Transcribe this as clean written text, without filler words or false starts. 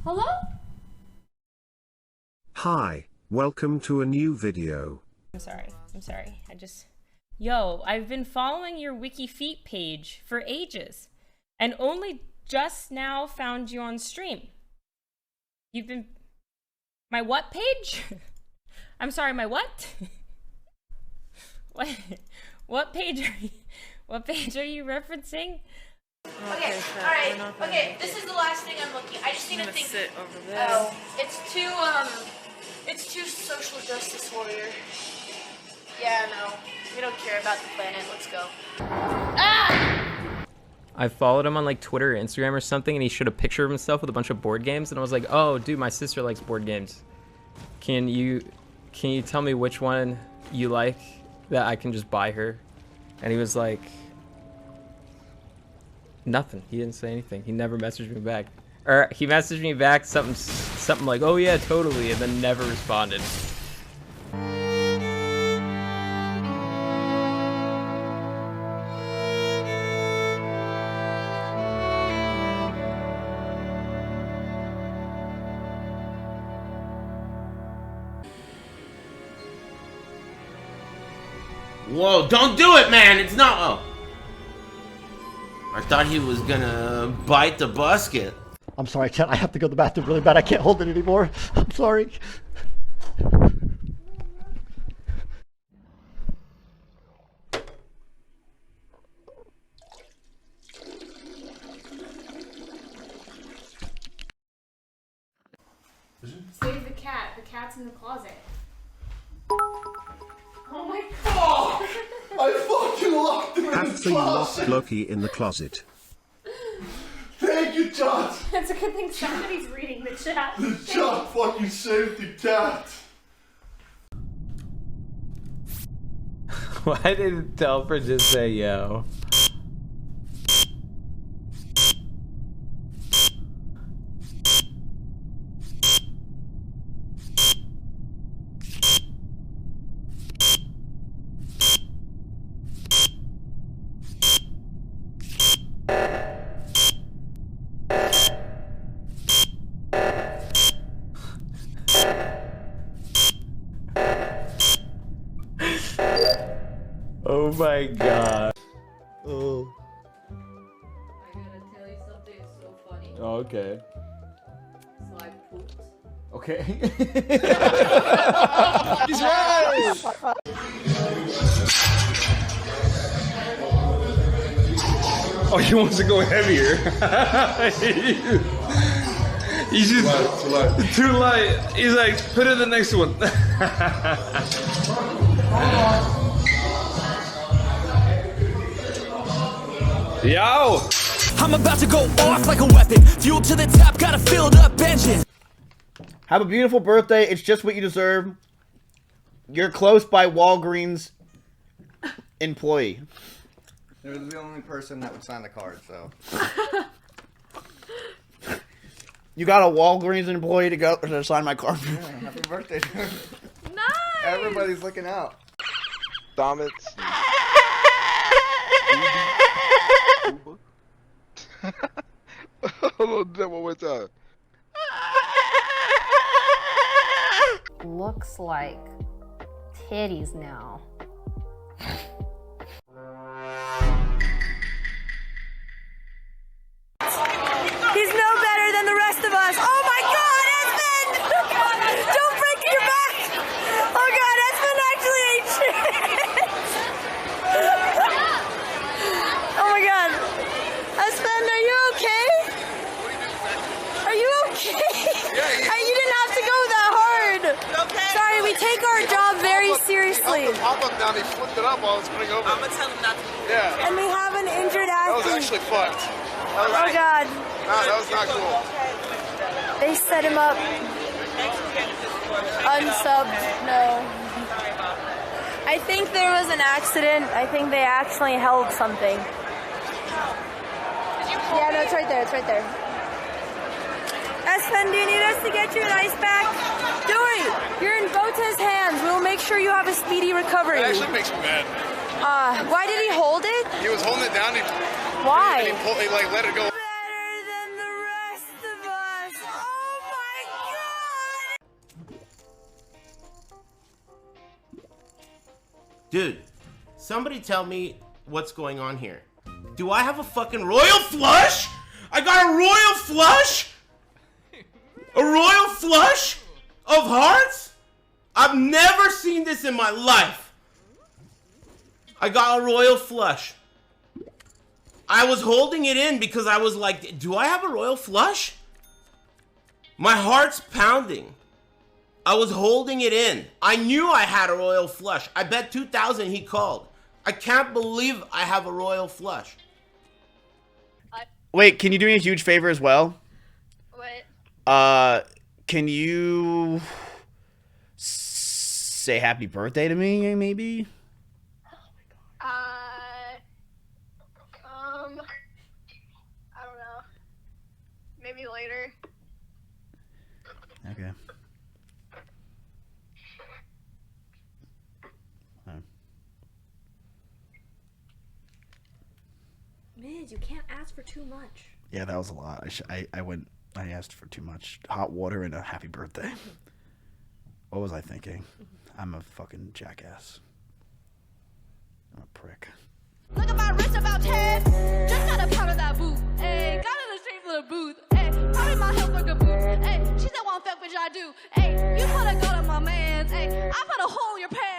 Hello? Hi, welcome to a new video. I'm sorry. Yo, I've been following your Wiki Feet page for ages and only just now found you on stream. You've been... My what page? I'm sorry, my what? What page are you referencing? Okay, alright, okay, this is the last thing I'm looking at. I just need to think. Sit over there. Oh, it's too social justice warrior. Yeah, no, we don't care about the planet, let's go. Ah! I followed him on like Twitter or Instagram or something, and he showed a picture of himself with a bunch of board games, and I was like, oh, dude, my sister likes board games. Can you tell me which one you like that I can just buy her? And he was like, nothing. He didn't say anything. He never messaged me back. Or he messaged me back something like, oh yeah, totally, and then never responded. Whoa, don't do it, man! It's not... Oh. I thought he was gonna bite the basket. I'm sorry, Chet. I have to go to the bathroom really bad. I can't hold it anymore. I'm sorry. Save the cat. The cat's in the closet. Oh my god! I fucking locked him in the Actually locked closet! Loki in the closet. Thank you, chat! It's a good thing somebody's reading the chat. The chat fucking saved the cat! Why did Telford just say yo? Oh my god. Oh. I gotta tell you something so funny. Oh, okay. So I pooped. Okay. He's right! Oh, he wants to go heavier. He's just too light. He's like, put it in the next one. Yo! I'm about to go off like a weapon. Fuel to the top, got a filled up engine. Have a beautiful birthday. It's just what you deserve. You're close by Walgreens employee. It was the only person that would sign the card, so. You got a Walgreens employee to go to sign my card. Yeah, happy birthday, dude. Nice! Everybody's looking out. Domits. Hold on, do that one more time. Looks like titties now. He's no better than the rest of us. Oh my god, Esfand! Don't break your back! Oh god, Esfand actually ate shit! Oh my god. Esfand, are you okay? Are you okay? You didn't have to go that hard. Okay. Sorry, we take our job very seriously. Hop up down, he flipped it up while I was putting over. I'm gonna tell him not to do it. Yeah. And we have an injured athlete. That was actually fucked. Oh god. No, that was not cool. They set him up. Unsubbed. No. I think there was an accident. I think they actually held something. Yeah, no, it's right there. It's right there. Esfand, do you need us to get you an ice pack? Don't worry. You're in Bota's hands. hands. We will make sure you have a speedy recovery. It actually makes me mad. Why did he hold it? He was holding it down. Why? He like let it go. Dude, somebody tell me what's going on here. Do I have a fucking royal flush? I got a royal flush? A royal flush of hearts? I've never seen this in my life. I got a royal flush. I was holding it in because I was like, do I have a royal flush? My heart's pounding. I was holding it in. I knew I had a royal flush. I bet 2,000 he called. I can't believe I have a royal flush. Wait, can you do me a huge favor as well? What? Can you say happy birthday to me, maybe? I don't know. Maybe later. Okay. Miz, you can't ask for too much. Yeah, that was a lot. I asked for too much. Hot water and a happy birthday. What was I thinking? I'm a fucking jackass. I'm a prick. Look at my wrist about 10. Just got a pound of that boot. Ayy, got in the street for the booth. Ayy, probably my health for good boots. Ayy, she said one fuck, which I do. Ayy, you put a gun on my mans. Ayy, I put a hole in your pants.